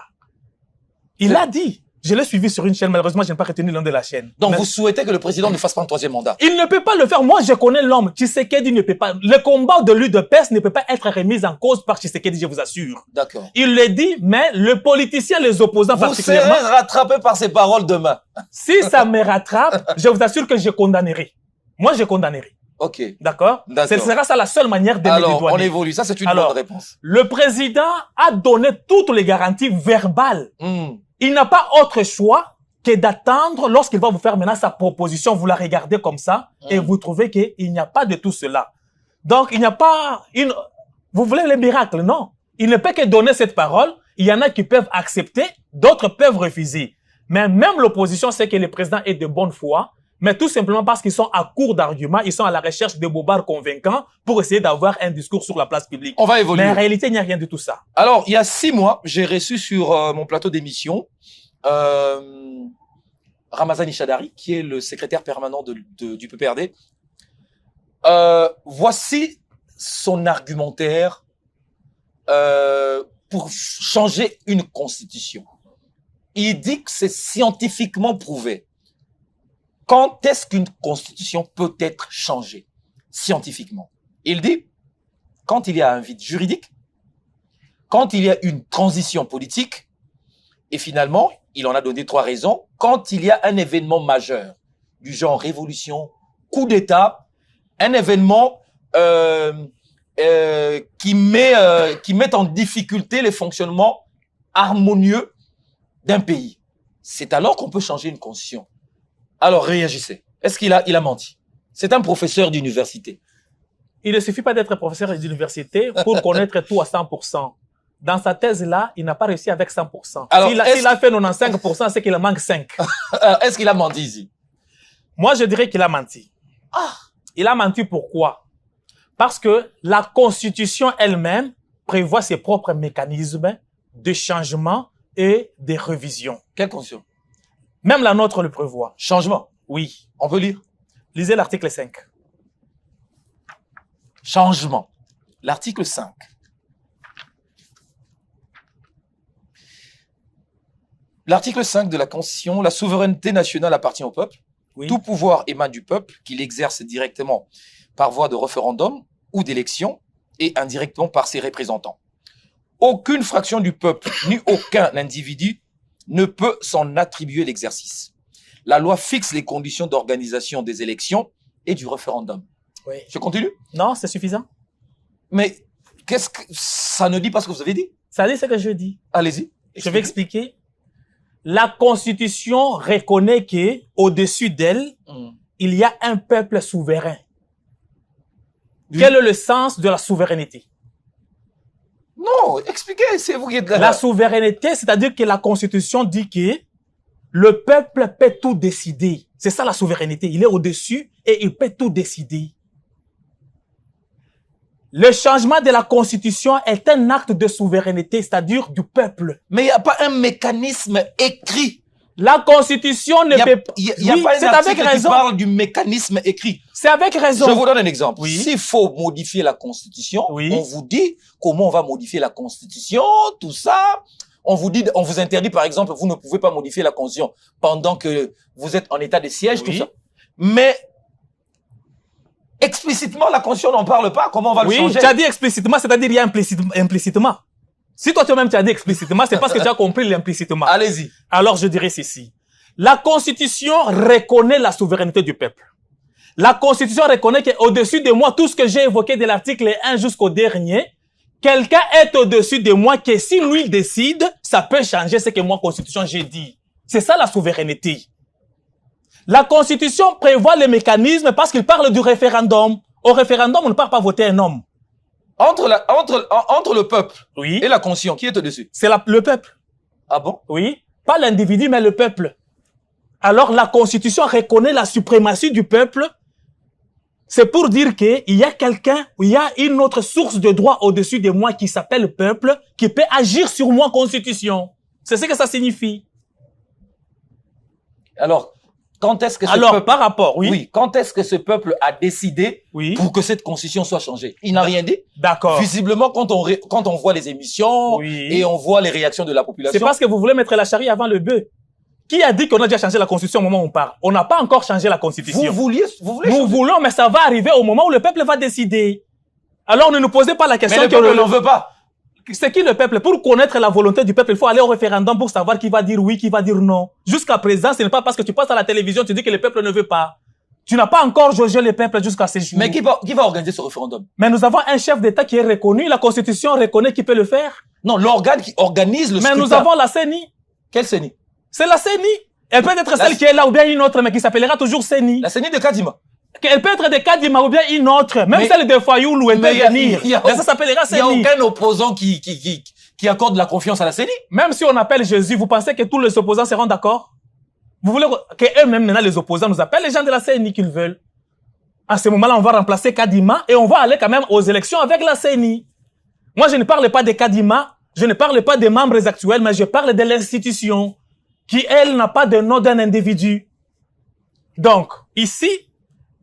Il l'a dit. Je l'ai suivi sur une chaîne. Malheureusement, je n'ai pas retenu le nom de la chaîne. Donc, vous souhaitez que le président ne fasse pas un troisième mandat? Il ne peut pas le faire. Moi, je connais l'homme. Tshisekedi ne peut pas. Le combat de l'UDPS ne peut pas être remis en cause par Tshisekedi, je vous assure. D'accord. Il le dit, mais le politicien, les opposants vous particulièrement... serez rattrapé par ces paroles demain. Si ça me rattrape, je vous assure que je condamnerai. Moi, je condamnerai. Ok. D'accord? Ce sera ça la seule manière de me dédouaner. Alors, on évolue. Ça, c'est une bonne réponse. Le président a donné toutes les garanties verbales. Il n'a pas autre choix que d'attendre lorsqu'il va vous faire maintenant sa proposition. Vous la regardez comme ça et vous trouvez qu'il n'y a pas de tout cela. Donc, il n'y a pas une... Vous voulez le miracle? Non. Il ne peut que donner cette parole. Il y en a qui peuvent accepter, d'autres peuvent refuser. Mais même l'opposition sait que le président est de bonne foi, mais tout simplement parce qu'ils sont à court d'arguments, ils sont à la recherche de bobards convaincants pour essayer d'avoir un discours sur la place publique. On va évoluer. Mais en réalité, il n'y a rien de tout ça. Alors, il y a 6 mois, j'ai reçu sur mon plateau d'émission Ramazani Chadari, qui est le secrétaire permanent du PPRD. Voici son argumentaire pour changer une constitution. Il dit que c'est scientifiquement prouvé. Quand est-ce qu'une constitution peut être changée scientifiquement? Il dit, quand il y a un vide juridique, quand il y a une transition politique, et finalement, il en a donné 3 raisons, quand il y a un événement majeur, du genre révolution, coup d'État, un événement qui met en difficulté les fonctionnements harmonieux d'un pays. C'est alors qu'on peut changer une constitution. Alors, réagissez. Est-ce qu'il a menti? C'est un professeur d'université. Il ne suffit pas d'être professeur d'université pour connaître tout à 100%. Dans sa thèse-là, il n'a pas réussi avec 100%. Alors, s'il a fait 95%, c'est qu'il en manque 5. Est-ce qu'il a menti ici? Moi, je dirais qu'il a menti. Il a menti pourquoi? Parce que la Constitution elle-même prévoit ses propres mécanismes de changement et de révision. Quelle Constitution? Même la nôtre le prévoit. Changement? Oui. On peut lire? Lisez l'article 5. Changement. L'article 5. L'article 5 de la Constitution, la souveraineté nationale appartient au peuple. Oui. Tout pouvoir émane du peuple, qu'il exerce directement par voie de référendum ou d'élection et indirectement par ses représentants. Aucune fraction du peuple, ni aucun individu ne peut s'en attribuer l'exercice. La loi fixe les conditions d'organisation des élections et du référendum. Oui. Je continue? Non, c'est suffisant. Mais qu'est-ce que ça ne dit pas ce que vous avez dit? Ça dit ce que je dis. Allez-y. Je vais expliquer. La Constitution reconnaît que au-dessus d'elle, il y a un peuple souverain. Oui. Quel est le sens de la souveraineté? Non, expliquez, c'est vous qui êtes là. La souveraineté, c'est-à-dire que la Constitution dit que le peuple peut tout décider. C'est ça la souveraineté. Il est au-dessus et il peut tout décider. Le changement de la Constitution est un acte de souveraineté, c'est-à-dire du peuple. Mais il n'y a pas un mécanisme écrit. La Constitution ne peut pas... Il n'y a pas un article qui parle du mécanisme écrit. C'est avec raison. Je vous donne un exemple. Oui. S'il faut modifier la Constitution, oui, on vous dit comment on va modifier la Constitution, tout ça. On vous interdit, par exemple, vous ne pouvez pas modifier la Constitution pendant que vous êtes en état de siège, oui, tout ça. Mais explicitement, la Constitution n'en parle pas. Comment on va le changer? Oui, tu as dit explicitement, c'est-à-dire il y a implicitement. Si toi-même tu as dit explicitement, c'est parce que tu as compris l'implicitement. Allez-y. Alors je dirais ceci. La Constitution reconnaît la souveraineté du peuple. La Constitution reconnaît qu'au-dessus de moi, tout ce que j'ai évoqué de l'article 1 jusqu'au dernier, quelqu'un est au-dessus de moi que si lui décide, ça peut changer ce que moi, Constitution, j'ai dit. C'est ça la souveraineté. La Constitution prévoit les mécanismes parce qu'il parle du référendum. Au référendum, on ne part pas voter un homme. Entre le peuple, oui, et la Constitution, qui est au-dessus? C'est le peuple. Ah bon? Oui. Pas l'individu, mais le peuple. Alors, la Constitution reconnaît la suprématie du peuple. C'est pour dire qu'il y a quelqu'un, il y a une autre source de droit au-dessus de moi qui s'appelle peuple, qui peut agir sur moi, Constitution. C'est ce que ça signifie. Alors, Quand est-ce que ce Alors, peuple, par rapport, oui. oui, quand est-ce que ce peuple a décidé Oui. pour que cette constitution soit changée? Il n'a rien dit. D'accord. Visiblement, quand on voit les émissions Oui. et on voit les réactions de la population. C'est parce que vous voulez mettre la charrue avant le bœuf. Qui a dit qu'on a déjà changé la constitution au moment où on parle? On n'a pas encore changé la constitution. vous voulez Nous changer. voulons, mais ça va arriver au moment où le peuple va décider. Alors ne nous posez pas la question. Mais le peuple n'en veut pas. C'est qui le peuple? Pour connaître la volonté du peuple, il faut aller au référendum pour savoir qui va dire oui, qui va dire non. Jusqu'à présent, ce n'est pas parce que tu passes à la télévision, tu dis que le peuple ne veut pas. Tu n'as pas encore jaugé le peuple jusqu'à ces jours. Mais qui va organiser ce référendum? Mais nous avons un chef d'État qui est reconnu, la Constitution reconnaît qui peut le faire. Non, l'organe qui organise le scrutin. Mais nous avons la CENI. Quelle CENI? C'est la CENI. Elle peut être celle qui est là ou bien une autre, mais qui s'appellera toujours CENI. La CENI de Kadima. Elle peut être de Kadima ou bien une autre, même Mais- celle de Fayoulou, elle peut Mais venir. Mais ça s'appellera Il n'y a CENI. aucun opposant qui accorde la confiance à la CENI. Même si on appelle Jésus, vous pensez que tous les opposants seront d'accord? Vous voulez que eux-mêmes, maintenant, les opposants nous appellent les gens de la CENI qu'ils veulent. À ce moment-là, on va remplacer Kadima et on va aller quand même aux élections avec la CENI. Moi, je ne parle pas de Kadima, je ne parle pas des membres actuels, mais je parle de l'institution qui, elle, n'a pas de nom d'un individu. Donc, ici,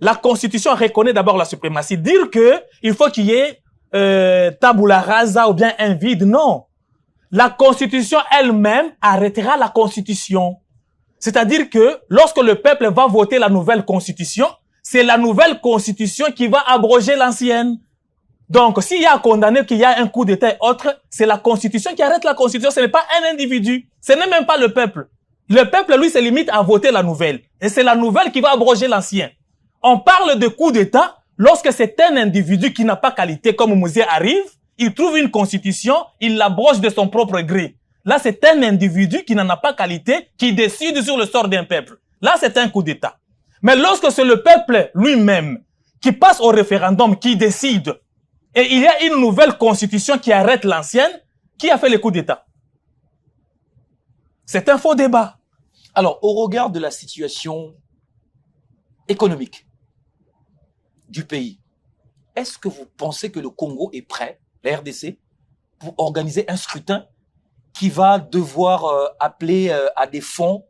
la Constitution reconnaît d'abord la suprématie. Dire que il faut qu'il y ait tabula rasa ou bien un vide, non. La Constitution elle-même arrêtera la Constitution. C'est-à-dire que lorsque le peuple va voter la nouvelle Constitution, c'est la nouvelle Constitution qui va abroger l'ancienne. Donc, s'il y a condamné qu'il y a un coup d'État et autre, c'est la Constitution qui arrête la Constitution, ce n'est pas un individu. Ce n'est même pas le peuple. Le peuple, lui, se limite à voter la nouvelle. Et c'est la nouvelle qui va abroger l'ancien. On parle de coup d'État lorsque c'est un individu qui n'a pas qualité, comme Mouzier arrive, il trouve une constitution, il l'abroge de son propre gré. Là, c'est un individu qui n'en a pas qualité, qui décide sur le sort d'un peuple. Là, c'est un coup d'État. Mais lorsque c'est le peuple lui-même qui passe au référendum, qui décide, et il y a une nouvelle constitution qui arrête l'ancienne, qui a fait le coup d'État? C'est un faux débat. Alors, au regard de la situation économique du pays, est-ce que vous pensez que le Congo est prêt, la RDC, pour organiser un scrutin qui va devoir appeler à des fonds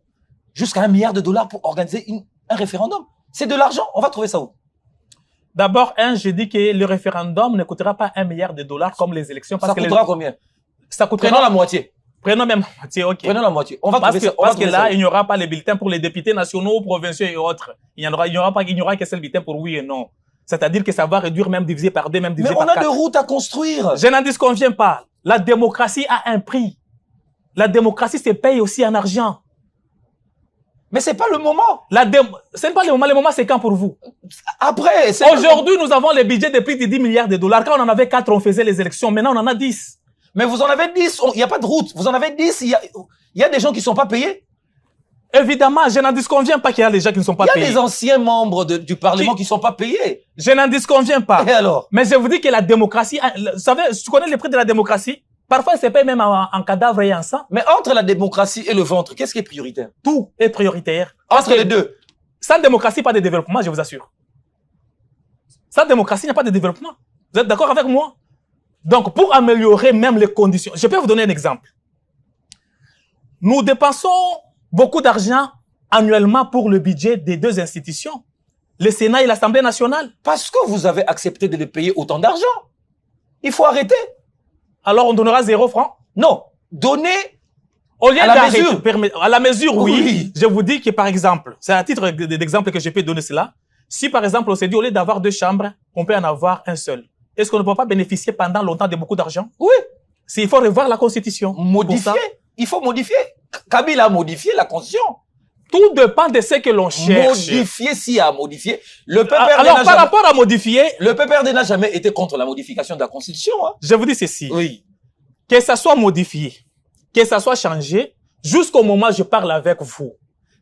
jusqu'à $1 milliard pour organiser un référendum? C'est de l'argent, on va trouver ça où? D'abord, je dis que le référendum ne coûtera pas $1 milliard comme les élections. Parce Ça coûtera combien? Ça coûtera... Prenons la moitié. Prenons même la moitié, ok. Prenons la moitié. On va parce trouver que, ça. parce que là, il n'y aura pas les bulletins pour les députés nationaux, provinciaux et autres. Il n'y aura que seul bulletin pour oui et non. C'est-à-dire que ça va réduire même divisé par 2, même divisé Mais par 4. on a des routes à construire. Je n'en disconviens pas. La démocratie a un prix. La démocratie se paye aussi en argent. Mais c'est pas le moment. C'est pas le moment. Le moment, c'est quand pour vous? Après, aujourd'hui, nous avons les budgets de plus de $10 milliards. Quand on en avait 4, on faisait les élections. Maintenant, on en a 10. Mais vous en avez 10, il n'y a pas de route. Vous en avez 10, il y a des gens qui ne sont pas payés. Évidemment, je n'en disconviens pas qu'il y a des gens qui ne sont pas payés. Il y a des anciens membres du Parlement qui ne sont pas payés. Je n'en disconviens pas. Et alors? Mais je vous dis que la démocratie, vous savez, tu connais le prix de la démocratie? Parfois, il se paye même en cadavre et en sang. Mais entre la démocratie et le ventre, qu'est-ce qui est prioritaire? Tout est prioritaire. Entre les deux. Sans démocratie, pas de développement, je vous assure. Sans démocratie, il n'y a pas de développement. Vous êtes d'accord avec moi? Donc, pour améliorer même les conditions, je peux vous donner un exemple. Nous dépensons beaucoup d'argent annuellement pour le budget des deux institutions, le Sénat et l'Assemblée nationale. Parce que vous avez accepté de les payer autant d'argent. Il faut arrêter. Alors, on donnera 0 francs? Non. Donner au lieu à la mesure. À la mesure, oui. Oui. Je vous dis que, par exemple, c'est à titre d'exemple que je peux donner cela. Si, par exemple, on s'est dit, au lieu d'avoir 2 chambres, on peut en avoir un seul. Est-ce qu'on ne peut pas bénéficier pendant longtemps de beaucoup d'argent? Oui. Il faut revoir la Constitution. Modifier. Il faut modifier. Kabila a modifié la Constitution. Tout dépend de ce que l'on cherche. Modifier, s'il y a à modifier. Le PPRD alors, par rapport à modifier... Le PPRD n'a jamais été contre la modification de la Constitution. Hein. Je vous dis ceci. Oui. Que ça soit modifié, que ça soit changé, jusqu'au moment où je parle avec vous,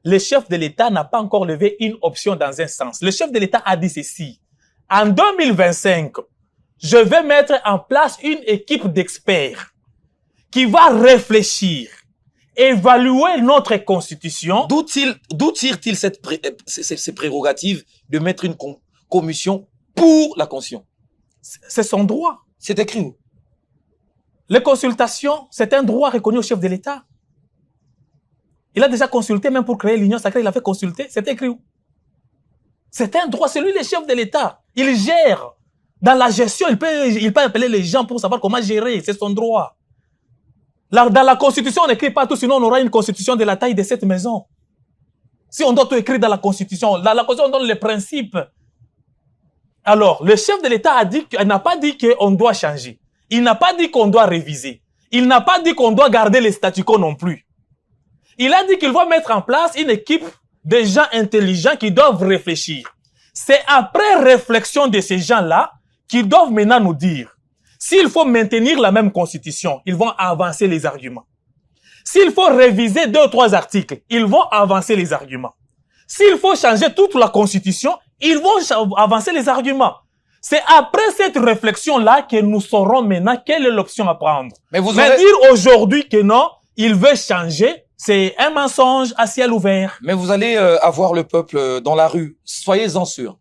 le chef de l'État n'a pas encore levé une option dans un sens. Le chef de l'État a dit ceci. En 2025, je vais mettre en place une équipe d'experts qui va réfléchir, évaluer notre constitution. D'où tire-t-il ces prérogatives de mettre une commission pour la constitution? C'est son droit. C'est écrit où? Les consultations, c'est un droit reconnu au chef de l'État. Il a déjà consulté, même pour créer l'Union sacrée, il avait consulté. C'était écrit où? C'est un droit, c'est lui le chef de l'État. Il gère. Dans la gestion, il peut appeler les gens pour savoir comment gérer. C'est son droit. Dans la Constitution, on n'écrit pas tout, sinon on aura une Constitution de la taille de cette maison. Si on doit tout écrire dans la Constitution, dans la Constitution, on donne les principes. Alors, le chef de l'État n'a pas dit qu'on doit changer. Il n'a pas dit qu'on doit réviser. Il n'a pas dit qu'on doit garder les statu quo non plus. Il a dit qu'il va mettre en place une équipe de gens intelligents qui doivent réfléchir. C'est après réflexion de ces gens-là qu'ils doivent maintenant nous dire s'il faut maintenir la même constitution, ils vont avancer les arguments. S'il faut réviser 2 ou 3 articles, ils vont avancer les arguments. S'il faut changer toute la constitution, ils vont avancer les arguments. C'est après cette réflexion-là que nous saurons maintenant quelle est l'option à prendre. Mais dire aujourd'hui que non, il veut changer, c'est un mensonge à ciel ouvert. Mais vous allez avoir le peuple dans la rue. Soyez-en sûrs.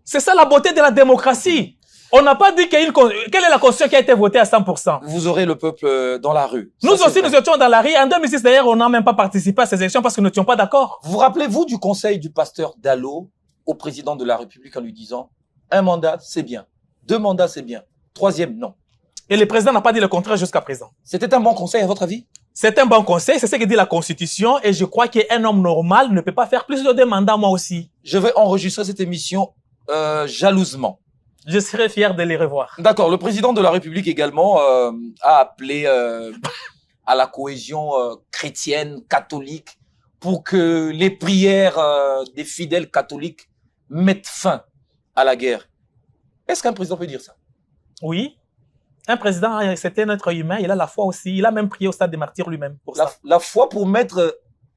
C'est ça la beauté de la démocratie. On n'a pas dit quelle est la constitution qui a été votée à 100%. Vous aurez le peuple dans la rue. Nous aussi, nous étions dans la rue. En 2006, d'ailleurs, on n'a même pas participé à ces élections parce que nous n'étions pas d'accord. Vous rappelez-vous du conseil du pasteur Dallo au président de la République en lui disant « Un mandat, c'est bien. 2 mandats, c'est bien. 3e, non. » Et le président n'a pas dit le contraire jusqu'à présent. C'était un bon conseil, à votre avis? C'est un bon conseil, c'est ce que dit la Constitution, et je crois qu'un homme normal ne peut pas faire plus de 2 mandats, moi aussi. Je vais enregistrer cette émission jalousement. Je serais fier de les revoir. D'accord. Le président de la République également a appelé à la cohésion chrétienne, catholique, pour que les prières des fidèles catholiques mettent fin à la guerre. Est-ce qu'un président peut dire ça? Oui. Un président, c'est un être humain, il a la foi aussi. Il a même prié au stade des martyrs lui-même. La foi pour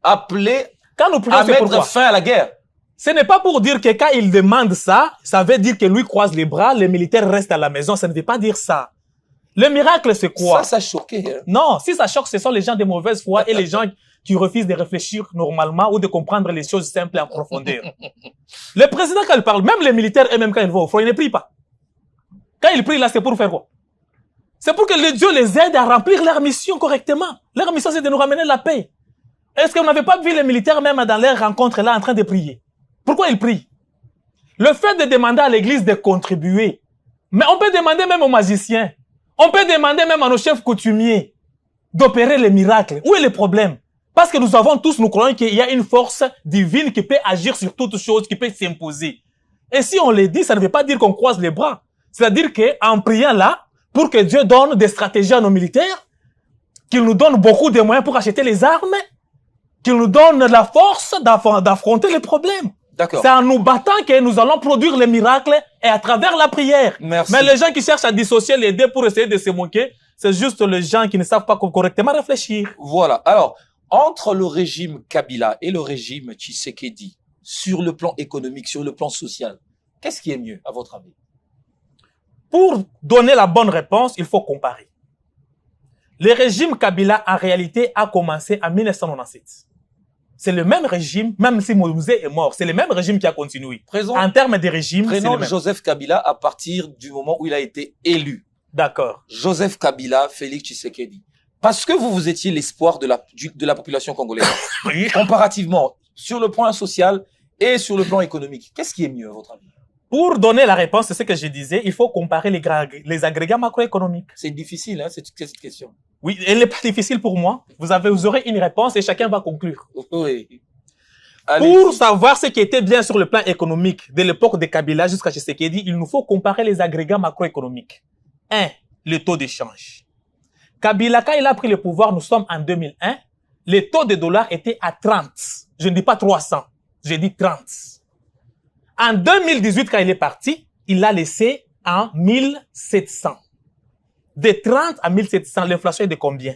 appeler quand nous prions, à mettre fin à la guerre. Ce n'est pas pour dire que quand il demande ça, ça veut dire que lui croise les bras, les militaires restent à la maison. Ça ne veut pas dire ça. Le miracle, c'est quoi? Ça choquait. Hein? Non, si ça choque, ce sont les gens de mauvaise foi et les gens qui refusent de réfléchir normalement ou de comprendre les choses simples et en profondeur. Le président, quand il parle, même les militaires eux-mêmes, quand ils vont au front, ils ne prient pas. Quand ils prient là, c'est pour faire quoi? C'est pour que le Dieu les aide à remplir leur mission correctement. Leur mission, c'est de nous ramener la paix. Est-ce que vous n'avez pas vu les militaires même dans leur rencontre là en train de prier? Pourquoi ils prient? Le fait de demander à l'église de contribuer, mais on peut demander même aux magiciens, on peut demander même à nos chefs coutumiers d'opérer les miracles. Où est le problème? Parce que nous croyons qu'il y a une force divine qui peut agir sur toutes choses, qui peut s'imposer. Et si on le dit, ça ne veut pas dire qu'on croise les bras. C'est-à-dire qu'en priant là, pour que Dieu donne des stratégies à nos militaires, qu'il nous donne beaucoup de moyens pour acheter les armes, qu'il nous donne la force d'affronter les problèmes. D'accord. C'est en nous battant que nous allons produire les miracles et à travers la prière. Merci. Mais les gens qui cherchent à dissocier les deux pour essayer de se moquer, c'est juste les gens qui ne savent pas correctement réfléchir. Voilà. Alors, entre le régime Kabila et le régime Tshisekedi, sur le plan économique, sur le plan social, qu'est-ce qui est mieux, à votre avis? Pour donner la bonne réponse, il faut comparer. Le régime Kabila, en réalité, a commencé en 1997. C'est le même régime, même si Moïse est mort, c'est le même régime qui a continué. En termes de régime, c'est le même. Joseph Kabila à partir du moment où il a été élu. D'accord. Joseph Kabila, Félix Tshisekedi. Parce que vous étiez l'espoir de la population congolaise. Comparativement, sur le plan social et sur le plan économique, qu'est-ce qui est mieux, à votre avis? Pour donner la réponse, c'est ce que je disais, il faut comparer les agrégats macroéconomiques. C'est difficile, hein, cette question. Oui, elle n'est pas difficile pour moi. Vous aurez une réponse et chacun va conclure. Oui. Pour savoir ce qui était bien sur le plan économique de l'époque de Kabila jusqu'à Tshisekedi, il nous faut comparer les agrégats macroéconomiques. 1. Le taux d'échange. Kabila, quand il a pris le pouvoir, nous sommes en 2001, le taux de dollar était à 30. Je ne dis pas 300, je dis 30. En 2018, quand il est parti, il l'a laissé en 1700. De 30 à 1700, l'inflation est de combien?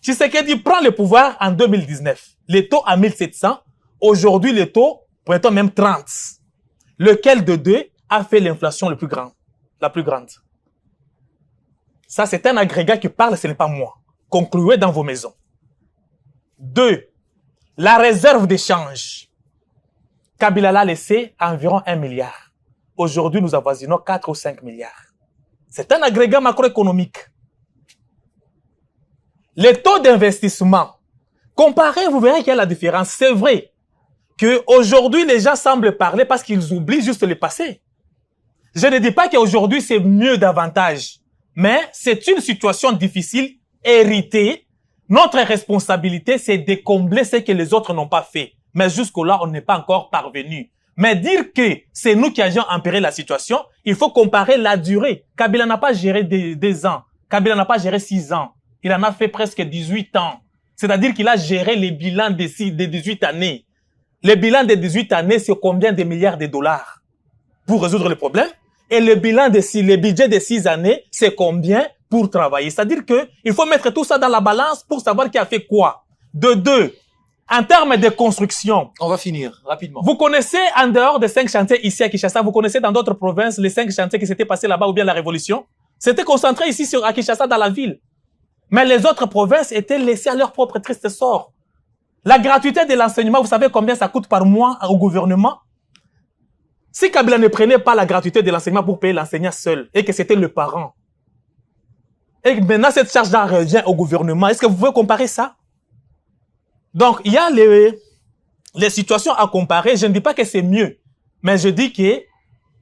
Tshisekedi prend le pouvoir en 2019. Le taux à 1700. Aujourd'hui, le taux, pointons même 30. Lequel de deux a fait l'inflation la plus grande? Ça, c'est un agrégat qui parle, ce n'est pas moi. Concluez dans vos maisons. 2. La réserve d'échange. Kabila l'a laissé environ 1 milliard. Aujourd'hui, nous avoisinons 4 ou 5 milliards. C'est un agrégat macroéconomique. Les taux d'investissement. Comparez, vous verrez qu'il y a la différence. C'est vrai qu'aujourd'hui, les gens semblent parler parce qu'ils oublient juste le passé. Je ne dis pas qu'aujourd'hui, c'est mieux davantage, mais c'est une situation difficile, héritée. Notre responsabilité, c'est de combler ce que les autres n'ont pas fait. Mais jusque-là, on n'est pas encore parvenu. Mais dire que c'est nous qui avions empiré la situation, il faut comparer la durée. Kabila n'a pas géré des ans. Kabila n'a pas géré 6 ans. Il en a fait presque 18 ans. C'est-à-dire qu'il a géré les bilans des 18 années. Le bilan des 18 années, c'est combien de milliards de dollars pour résoudre le problème? Et le bilan le budget de 6 années, c'est combien pour travailler? C'est-à-dire que il faut mettre tout ça dans la balance pour savoir qui a fait quoi. De deux, en termes de construction. On va finir rapidement. Vous connaissez, en dehors des 5 chantiers ici à Kinshasa, vous connaissez dans d'autres provinces les 5 chantiers qui s'étaient passés là-bas ou bien la révolution? C'était concentré ici à Kinshasa dans la ville. Mais les autres provinces étaient laissées à leur propre triste sort. La gratuité de l'enseignement, vous savez combien ça coûte par mois au gouvernement? Si Kabila ne prenait pas la gratuité de l'enseignement pour payer l'enseignant seul et que c'était le parent, et que maintenant cette charge-là revient au gouvernement, est-ce que vous pouvez comparer ça? Donc, il y a les situations à comparer. Je ne dis pas que c'est mieux, mais je dis que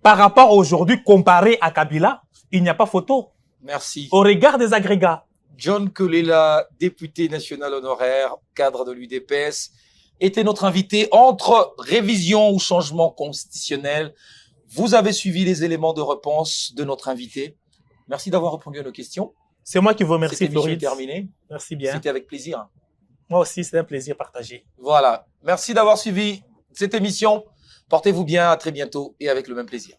par rapport à aujourd'hui, comparé à Kabila, il n'y a pas photo. Merci. Au regard des agrégats. John Kolela, député national honoraire, cadre de l'UDPS, était notre invité entre révision ou changement constitutionnel. Vous avez suivi les éléments de réponse de notre invité. Merci d'avoir répondu à nos questions. C'est moi qui vous remercie, Cette émission est Floride. terminée. Merci bien. C'était avec plaisir. Moi aussi, c'est un plaisir partagé. Voilà. Merci d'avoir suivi cette émission. Portez-vous bien. À très bientôt et avec le même plaisir.